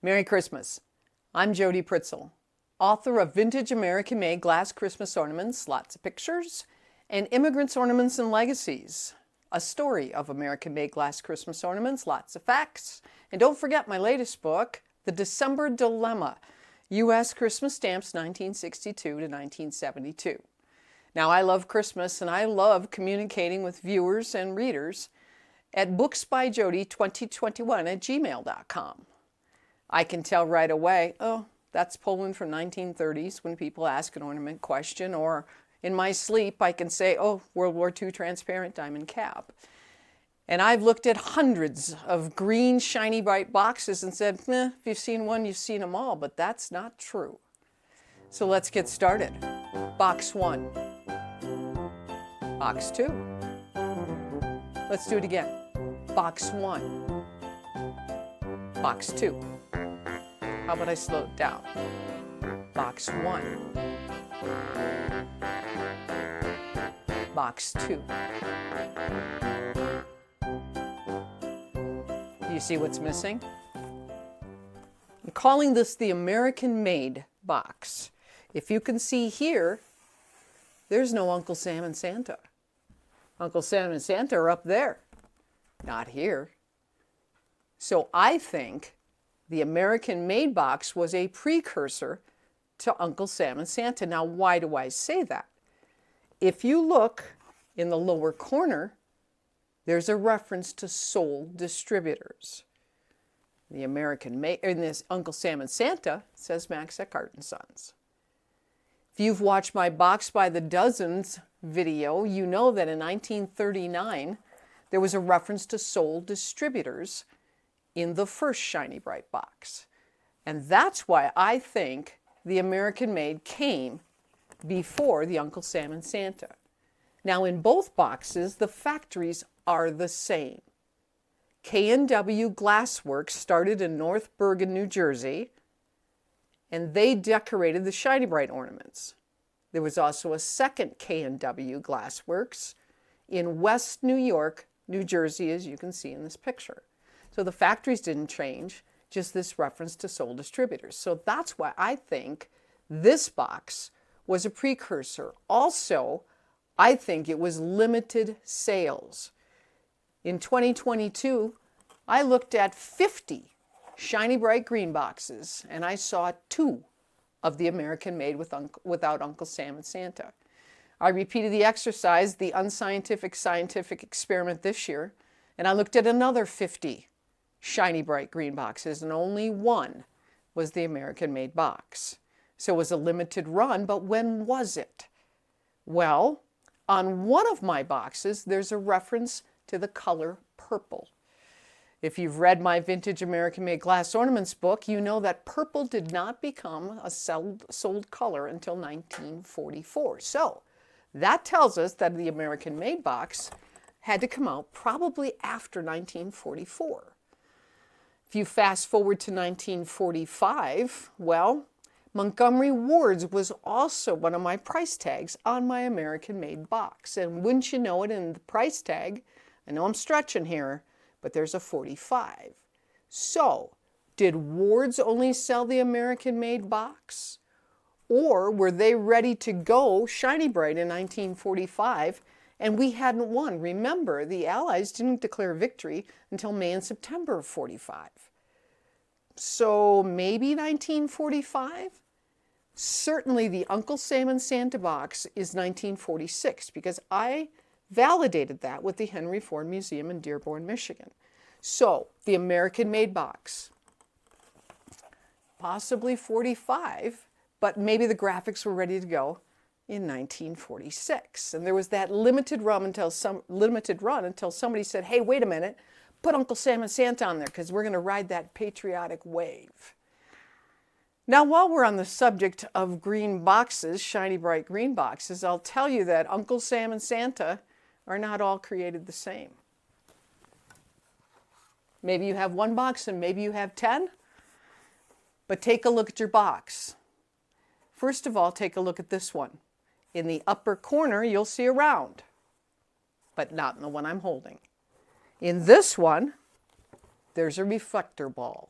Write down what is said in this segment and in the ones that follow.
Merry Christmas. I'm Jody Pritzel, author of Vintage American-Made Glass Christmas Ornaments, Lots of Pictures, and Immigrants, Ornaments, and Legacies, a story of American-made glass Christmas ornaments, lots of facts. And don't forget my latest book, The December Dilemma, U.S. Christmas Stamps 1962 to 1972. Now, I love Christmas, and I love communicating with viewers and readers at booksbyjody2021@gmail.com. I can tell right away, oh, that's Poland from 1930s when people ask an ornament question, or in my sleep I can say, oh, World War II transparent diamond cap. And I've looked at hundreds of green Shiny Brite boxes and said, if you've seen one, you've seen them all, but that's not true. So let's get started. Box 1. Box 2. Let's do it again. Box 1. Box 2. How about I slow it down? Box 1. Box 2. Do you see what's missing? I'm calling this the American-Made box. If you can see here, there's no Uncle Sam and Santa. Uncle Sam and Santa are up there, not here. So I think the American-Made box was a precursor to Uncle Sam and Santa. Now, why do I say that? If you look in the lower corner, there's a reference to sole distributors. The American-Made, in this Uncle Sam and Santa, says Max Eckhart and Sons. If you've watched my Box by the Dozens video, you know that in 1939, there was a reference to sole distributors in the first Shiny Brite box. And that's why I think the American-Made came before the Uncle Sam and Santa. Now, in both boxes, the factories are the same. K&W Glassworks started in North Bergen, New Jersey, and they decorated the Shiny Brite ornaments. There was also a second K&W Glassworks in West New York, New Jersey, as you can see in this picture. So the factories didn't change, just this reference to sole distributors. So that's why I think this box was a precursor. Also, I think it was limited sales. In 2022, I looked at 50 Shiny Brite green boxes, and I saw 2 of the American-Made without Uncle Sam and Santa. I repeated the exercise, the unscientific scientific experiment this year, and I looked at another 50 Shiny Brite green boxes, and only 1 was the American-Made box. So it was a limited run, but when was it? Well, on one of my boxes, there's a reference to the color purple. If you've read my Vintage American-Made Glass Ornaments book, you know that purple did not become a sold color until 1944. So that tells us that the American-Made box had to come out probably after 1944. If you fast forward to 1945, well, Montgomery Ward's was also one of my price tags on my American-Made box. And wouldn't you know it, in the price tag, I know I'm stretching here, but there's a 45. So, did Ward's only sell the American-Made box? Or were they ready to go Shiny Brite in 1945 and we hadn't won? Remember, the Allies didn't declare victory until May and September of 45. So maybe 1945? Certainly the Uncle Sam and Santa box is 1946 because I validated that with the Henry Ford Museum in Dearborn, Michigan. So the American-Made box, possibly 45, but maybe the graphics were ready to go in 1946. And there was that limited run until somebody said, hey, wait a minute, put Uncle Sam and Santa on there because we're going to ride that patriotic wave. Now, while we're on the subject of green boxes, Shiny Brite green boxes, I'll tell you that Uncle Sam and Santa are not all created the same. Maybe you have one box and maybe you have 10, but take a look at your box. First of all, take a look at this one. In the upper corner, you'll see a round, but not in the one I'm holding. In this one, there's a reflector ball.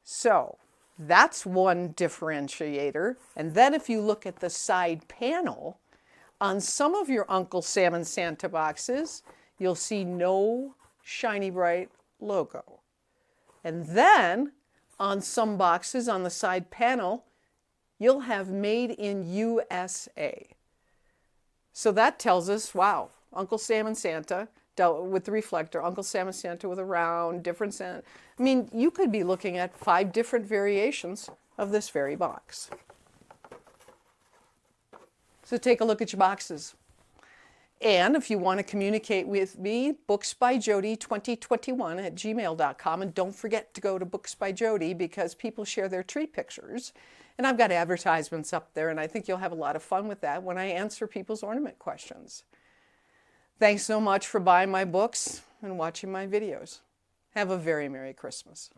So that's one differentiator. And then if you look at the side panel, on some of your Uncle Sam and Santa boxes, you'll see no Shiny Brite logo. And then on some boxes on the side panel, you'll have Made in USA. So that tells us, wow, Uncle Sam and Santa dealt with the reflector, Uncle Sam and Santa with a round, different Santa. I mean, you could be looking at 5 different variations of this very box. So take a look at your boxes. And if you want to communicate with me, booksbyjody2021@gmail.com. And don't forget to go to Books by Jody because people share their tree pictures. And I've got advertisements up there, and I think you'll have a lot of fun with that when I answer people's ornament questions. Thanks so much for buying my books and watching my videos. Have a very Merry Christmas.